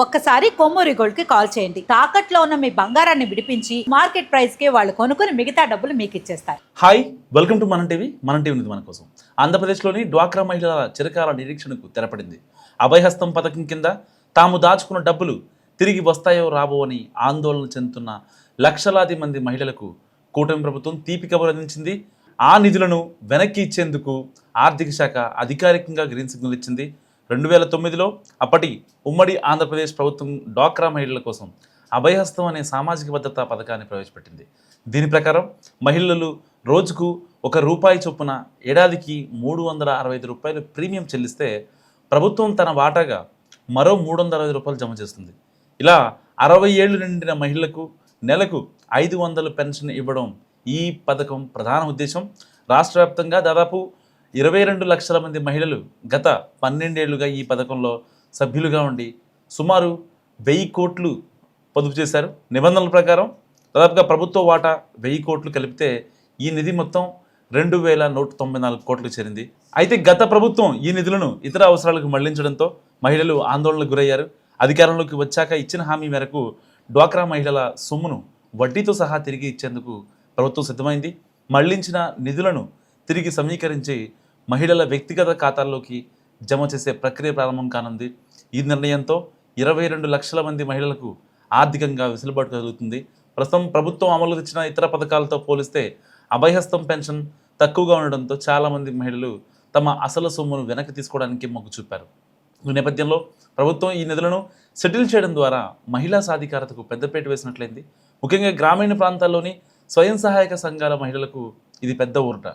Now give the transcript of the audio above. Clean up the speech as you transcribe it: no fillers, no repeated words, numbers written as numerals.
ఒక్కసారి కొమ్మూరి గోల్డ్ కి కాల్ చేయండి. తాకట్లో ఉన్న మీ బంగారాన్ని విడిపించి మార్కెట్ ప్రైస్ కి వాళ్ళు కొనుక్కుని మిగతా డబ్బులు మీకు ఇచ్చేస్తారు. హాయ్, వెల్కమ్ టు మన టీవీ. మన టీవీ ఉంది మన కోసం. ఆంధ్రప్రదేశ్లోని డ్వాక్రా మహిళల చిరకాల నిరీక్షణకు తెరపడింది. అభయహస్తం పథకం కింద తాము దాచుకున్న డబ్బులు తిరిగి వస్తాయో రాబో అని ఆందోళన చెందుతున్న లక్షలాది మంది మహిళలకు కూటమి ప్రభుత్వం తీపి కబురు అందించింది. ఆ నిధులను వెనక్కి ఇచ్చేందుకు ఆర్థిక శాఖ అధికారికంగా గ్రీన్ సిగ్నల్ ఇచ్చింది. 2009లో అప్పటి ఉమ్మడి ఆంధ్రప్రదేశ్ ప్రభుత్వం డ్వాక్రా మహిళల కోసం అభయహస్తం అనే సామాజిక భద్రతా పథకాన్ని ప్రవేశపెట్టింది. దీని ప్రకారం మహిళలు రోజుకు ₹1 చొప్పున ఏడాదికి ₹365 ప్రీమియం చెల్లిస్తే ప్రభుత్వం తన వాటాగా మరో ₹360 జమ చేస్తుంది. ఇలా 60 ఏళ్లు నిండిన మహిళలకు నెలకు 500 పెన్షన్ ఇవ్వడం ఈ పథకం ప్రధాన ఉద్దేశం. రాష్ట్ర వ్యాప్తంగా దాదాపు 22 లక్షల మంది మహిళలు గత 12 ఏళ్లుగా ఈ పథకంలో సభ్యులుగా ఉండి సుమారు 1000 కోట్లు పొదుపు చేశారు. నిబంధనల ప్రకారం దాదాపుగా ప్రభుత్వ వాటా 1000 కోట్లు కలిపితే ఈ నిధి మొత్తం 2194 కోట్లకు చేరింది. అయితే గత ప్రభుత్వం ఈ నిధులను ఇతర అవసరాలకు మళ్లించడంతో మహిళలు ఆందోళనకు గురయ్యారు. అధికారంలోకి వచ్చాక ఇచ్చిన హామీ మేరకు డ్వాక్రా మహిళల సొమ్మును వడ్డీతో సహా తిరిగి ఇచ్చేందుకు ప్రభుత్వం సిద్ధమైంది. మళ్లించిన నిధులను తిరిగి సమీకరించి మహిళల వ్యక్తిగత ఖాతాల్లోకి జమ చేసే ప్రక్రియ ప్రారంభం కానుంది. ఈ నిర్ణయంతో 22 లక్షల మంది మహిళలకు ఆర్థికంగా వెసులుబాటు కలుగుతుంది. ప్రస్తుతం ప్రభుత్వం అమలు తెచ్చిన ఇతర పథకాలతో పోలిస్తే అభయహస్తం పెన్షన్ తక్కువగా ఉండడంతో చాలామంది మహిళలు తమ అసలు సొమ్మును వెనక్కి తీసుకోవడానికి మొగ్గు చూపారు. ఈ నేపథ్యంలో ప్రభుత్వం ఈ నిధులను సెటిల్ చేయడం ద్వారా మహిళా సాధికారతకు పెద్దపీట వేసినట్లయింది. ముఖ్యంగా గ్రామీణ ప్రాంతాల్లోని స్వయం సహాయక సంఘాల మహిళలకు ఇది పెద్ద ఊరట.